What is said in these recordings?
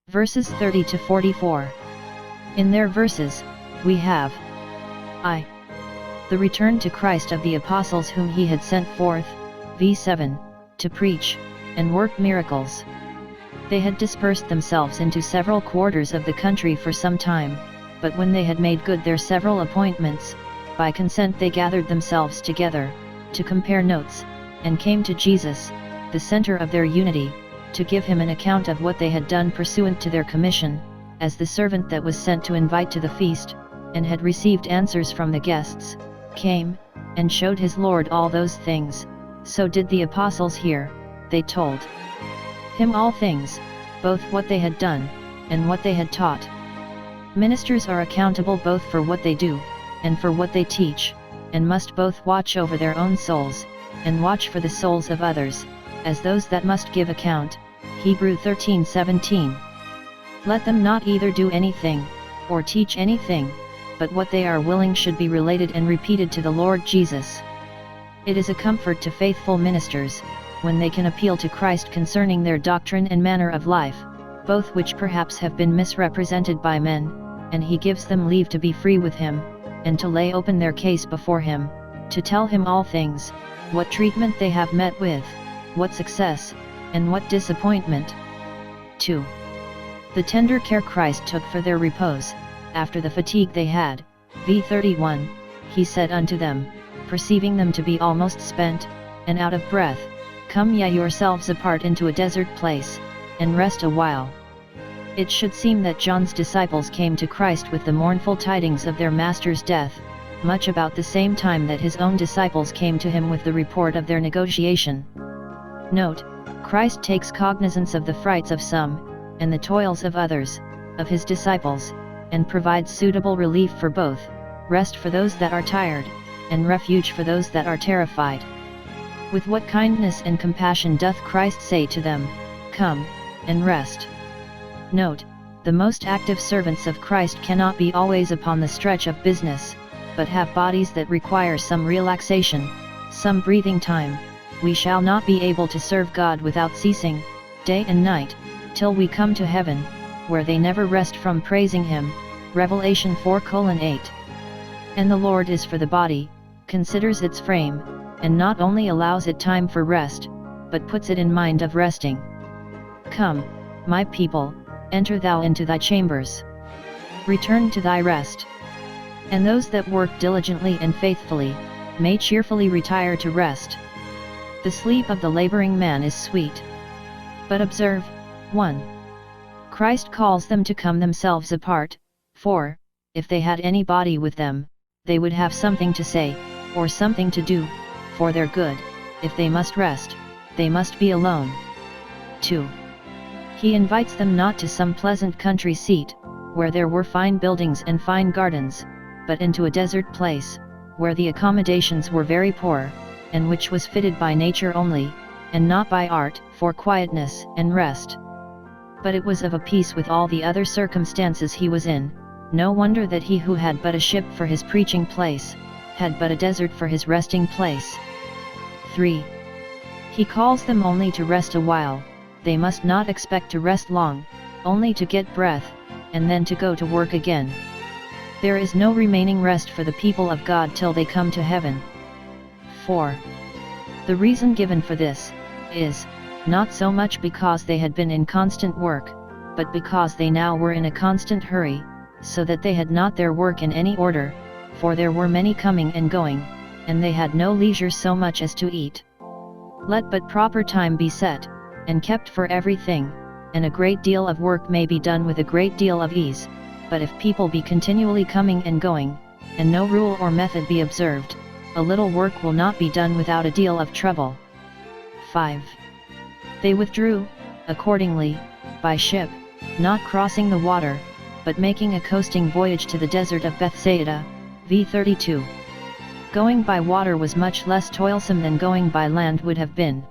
Verses 30 to 44. In their verses, we have I. The return to Christ of the apostles whom he had sent forth, v7, to preach, and work miracles. They had dispersed themselves into several quarters of the country for some time, but when they had made good their several appointments, by consent they gathered themselves together, to compare notes, and came to Jesus, the center of their unity, to give him an account of what they had done pursuant to their commission, as the servant that was sent to invite to the feast, and had received answers from the guests, came, and showed his Lord all those things. So did the apostles here. They told him all things, both what they had done, and what they had taught. Ministers are accountable both for what they do, and for what they teach, and must both watch over their own souls, and watch for the souls of others, as those that must give account. Hebrew 13:17. Let them not either do anything, or teach anything, but what they are willing should be related and repeated to the Lord Jesus. It is a comfort to faithful ministers, when they can appeal to Christ concerning their doctrine and manner of life, both which perhaps have been misrepresented by men, and he gives them leave to be free with him, and to lay open their case before him, to tell him all things, what treatment they have met with, what success, and what disappointment. 2. The tender care Christ took for their repose, after the fatigue they had, v31, he said unto them, perceiving them to be almost spent, and out of breath, Come ye yourselves apart into a desert place, and rest a while. It should seem that John's disciples came to Christ with the mournful tidings of their master's death, much about the same time that his own disciples came to him with the report of their negotiation. Note, Christ takes cognizance of the frights of some, and the toils of others, of his disciples, and provides suitable relief for both, rest for those that are tired, and refuge for those that are terrified. With what kindness and compassion doth Christ say to them, Come, and rest. Note, the most active servants of Christ cannot be always upon the stretch of business, but have bodies that require some relaxation, some breathing time. We shall not be able to serve God without ceasing, day and night, till we come to heaven, where they never rest from praising him. Revelation 4:8. And the Lord is for the body, considers its frame, and not only allows it time for rest, but puts it in mind of resting. Come, my people, enter thou into thy chambers. Return to thy rest. And those that work diligently and faithfully, may cheerfully retire to rest. The sleep of the laboring man is sweet. But observe, 1. Christ calls them to come themselves apart, for, if they had any body with them, they would have something to say, or something to do, for their good. If they must rest, they must be alone. 2. He invites them not to some pleasant country seat, where there were fine buildings and fine gardens, but into a desert place, where the accommodations were very poor, and which was fitted by nature only, and not by art, for quietness and rest. But it was of a piece with all the other circumstances he was in. No wonder that he who had but a ship for his preaching place, had but a desert for his resting place. 3. He calls them only to rest a while. They must not expect to rest long, only to get breath, and then to go to work again. There is no remaining rest for the people of God till they come to heaven. 4. The reason given for this, is, not so much because they had been in constant work, but because they now were in a constant hurry, so that they had not their work in any order, for there were many coming and going, and they had no leisure so much as to eat. Let but proper time be set, and kept for everything, and a great deal of work may be done with a great deal of ease. But if people be continually coming and going, and no rule or method be observed, a little work will not be done without a deal of trouble. 5. They withdrew, accordingly, by ship, not crossing the water, but making a coasting voyage to the desert of Bethsaida, v32. Going by water was much less toilsome than going by land would have been.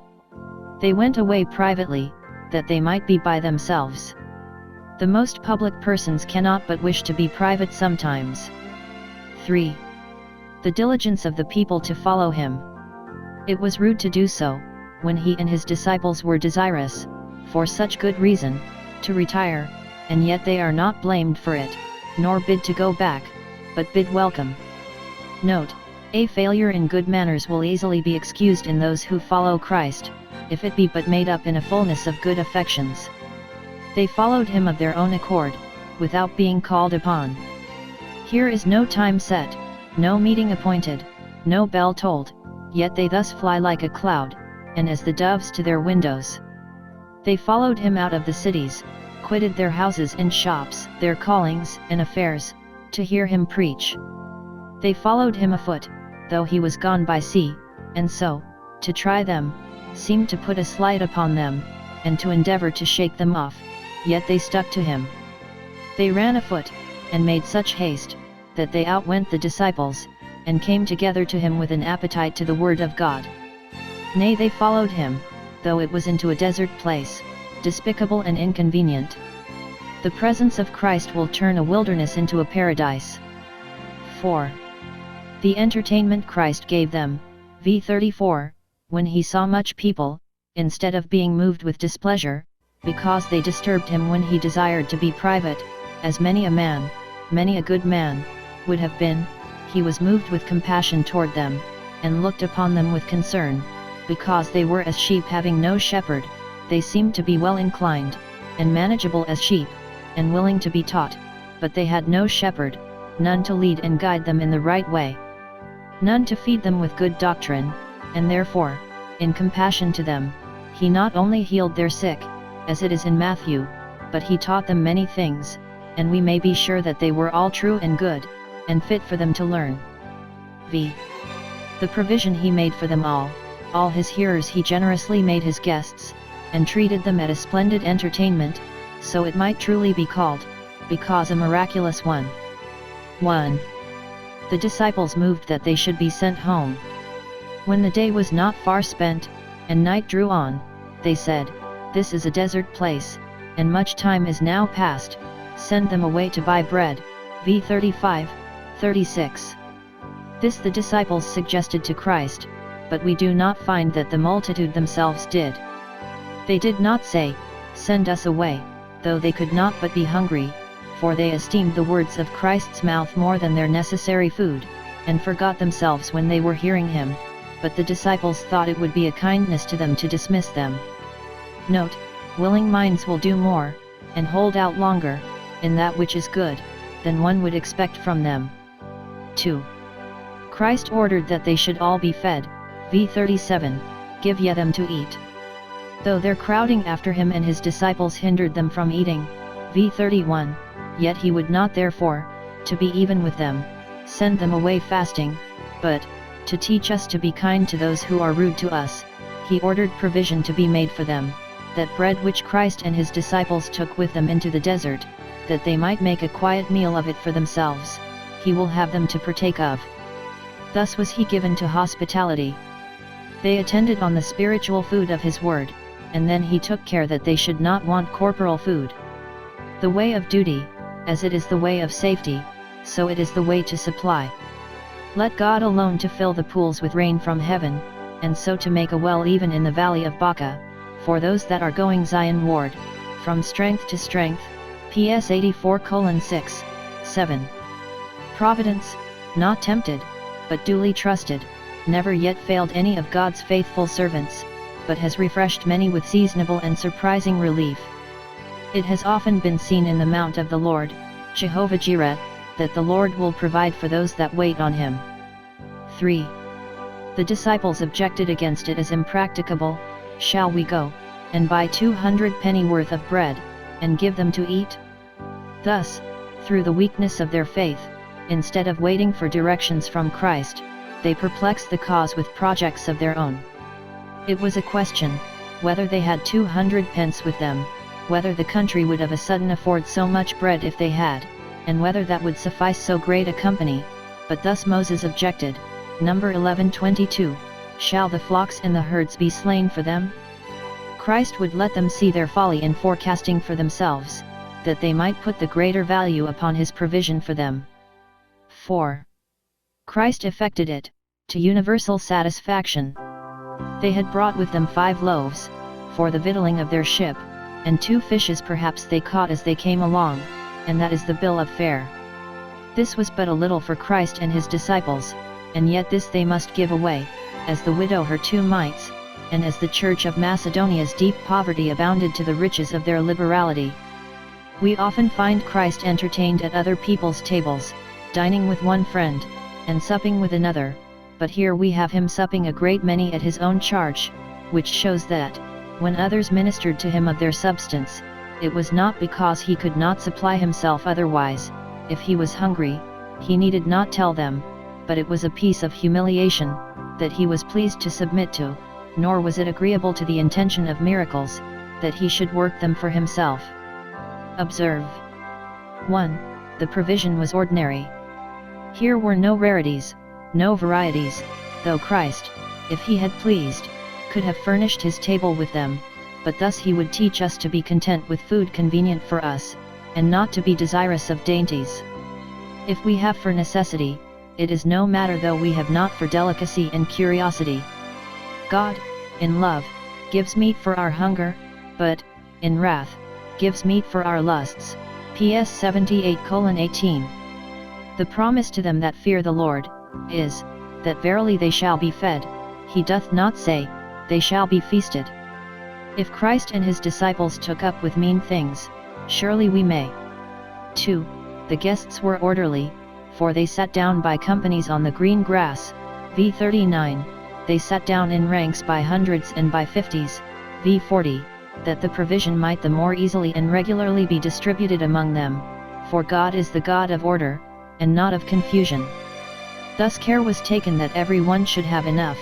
They went away privately, that they might be by themselves. The most public persons cannot but wish to be private sometimes. 3. The diligence of the people to follow him. It was rude to do so, when he and his disciples were desirous, for such good reason, to retire, and yet they are not blamed for it, nor bid to go back, but bid welcome. Note: a failure in good manners will easily be excused in those who follow Christ, if it be but made up in a fullness of good affections. They followed him of their own accord, without being called upon. Here is no time set, no meeting appointed, no bell tolled, yet they thus fly like a cloud, and as the doves to their windows. They followed him out of the cities, quitted their houses and shops, their callings and affairs, to hear him preach. They followed him afoot, though he was gone by sea, and so, to try them, seemed to put a slight upon them, and to endeavor to shake them off, yet they stuck to him. They ran afoot, and made such haste, that they outwent the disciples, and came together to him with an appetite to the word of God. Nay, they followed him, though it was into a desert place, despicable and inconvenient. The presence of Christ will turn a wilderness into a paradise. 4. The entertainment Christ gave them, v. 34, when he saw much people, instead of being moved with displeasure, because they disturbed him when he desired to be private, as many a good man, would have been, he was moved with compassion toward them, and looked upon them with concern, because they were as sheep having no shepherd. They seemed to be well inclined, and manageable as sheep, and willing to be taught, but they had no shepherd, none to lead and guide them in the right way, none to feed them with good doctrine, and therefore, in compassion to them, he not only healed their sick, as it is in Matthew, but he taught them many things, and we may be sure that they were all true and good, and fit for them to learn. v. The provision he made for them all his hearers he generously made his guests, and treated them at a splendid entertainment, so it might truly be called, because a miraculous one. 1. The disciples moved that they should be sent home. When the day was not far spent, and night drew on, they said, "This is a desert place, and much time is now past, send them away to buy bread." v. 35, 36. This the disciples suggested to Christ, but we do not find that the multitude themselves did. They did not say, "Send us away," though they could not but be hungry, for they esteemed the words of Christ's mouth more than their necessary food, and forgot themselves when they were hearing him, but the disciples thought it would be a kindness to them to dismiss them. Note: willing minds will do more, and hold out longer, in that which is good, than one would expect from them. 2. Christ ordered that they should all be fed, v. 37, "Give ye them to eat." Though their crowding after him and his disciples hindered them from eating, v. 31, yet he would not therefore, to be even with them, send them away fasting, but, to teach us to be kind to those who are rude to us, he ordered provision to be made for them, that bread which Christ and his disciples took with them into the desert, that they might make a quiet meal of it for themselves, he will have them to partake of. Thus was he given to hospitality. They attended on the spiritual food of his word, and then he took care that they should not want corporal food. The way of duty, as it is the way of safety, so it is the way to supply. Let God alone to fill the pools with rain from heaven, and so to make a well even in the valley of Baca, for those that are going Zionward, from strength to strength. PS 84:6, 7. Providence, not tempted, but duly trusted, never yet failed any of God's faithful servants, but has refreshed many with seasonable and surprising relief. It has often been seen in the mount of the Lord, Jehovah Jireh, that the Lord will provide for those that wait on him. 3. The disciples objected against it as impracticable. Shall we go, and buy 200 pennyworth of bread, and give them to eat? Thus, through the weakness of their faith, instead of waiting for directions from Christ, they perplexed the cause with projects of their own. It was a question, whether they had 200 pence with them, whether the country would of a sudden afford so much bread if they had, and whether that would suffice so great a company. But thus Moses objected, Number 11:22, "Shall the flocks and the herds be slain for them?" Christ would let them see their folly in forecasting for themselves, that they might put the greater value upon his provision for them. 4. Christ effected it, to universal satisfaction. They had brought with them 5 loaves, for the victualling of their ship, and 2 fishes perhaps they caught as they came along, and that is the bill of fare. This was but a little for Christ and his disciples, and yet this they must give away, as the widow her 2 mites, and as the church of Macedonia's deep poverty abounded to the riches of their liberality. We often find Christ entertained at other people's tables, dining with one friend, and supping with another, but here we have him supping a great many at his own charge, which shows that, when others ministered to him of their substance, it was not because he could not supply himself otherwise. If he was hungry, he needed not tell them, but it was a piece of humiliation, that he was pleased to submit to, nor was it agreeable to the intention of miracles, that he should work them for himself. Observe. 1. The provision was ordinary. Here were no rarities, no varieties, though Christ, if he had pleased, could have furnished his table with them, but thus he would teach us to be content with food convenient for us, and not to be desirous of dainties. If we have for necessity, it is no matter though we have not for delicacy and curiosity. God, in love, gives meat for our hunger, but, in wrath, gives meat for our lusts. PS 78:18. The promise to them that fear the Lord, is, that verily they shall be fed. He doth not say, they shall be feasted. If Christ and his disciples took up with mean things, surely we may. 2. The guests were orderly, for they sat down by companies on the green grass. V 39. They sat down in ranks by hundreds and by 50s. V 40. That the provision might the more easily and regularly be distributed among them, for God is the God of order, and not of confusion. Thus care was taken that every one should have enough,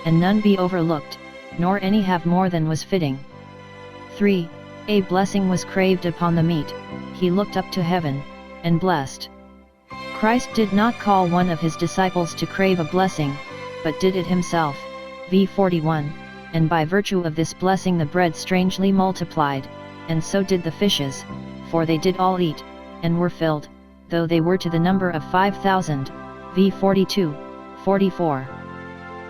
and none be overlooked, nor any have more than was fitting. 3. A blessing was craved upon the meat. He looked up to heaven, and blessed. Christ did not call one of his disciples to crave a blessing, but did it himself. V 41. And by virtue of this blessing the bread strangely multiplied, and so did the fishes, for they did all eat, and were filled, though they were to the number of 5,000. V 42, 44.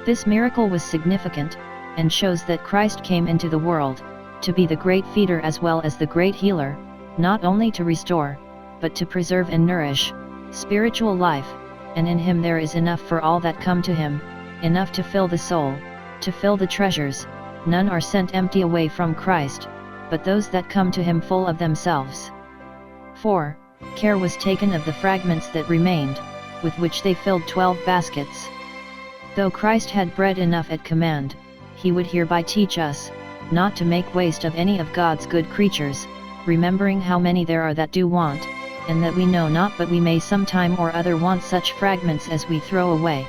This miracle was significant, and shows that Christ came into the world, to be the great feeder as well as the great healer, not only to restore, but to preserve and nourish spiritual life, and in him there is enough for all that come to him, enough to fill the soul, to fill the treasures. None are sent empty away from Christ, but those that come to him full of themselves. 4. Care was taken of the fragments that remained, with which they filled 12 baskets. Though Christ had bread enough at command, he would hereby teach us, not to make waste of any of God's good creatures, remembering how many there are that do want, and that we know not but we may sometime or other want such fragments as we throw away.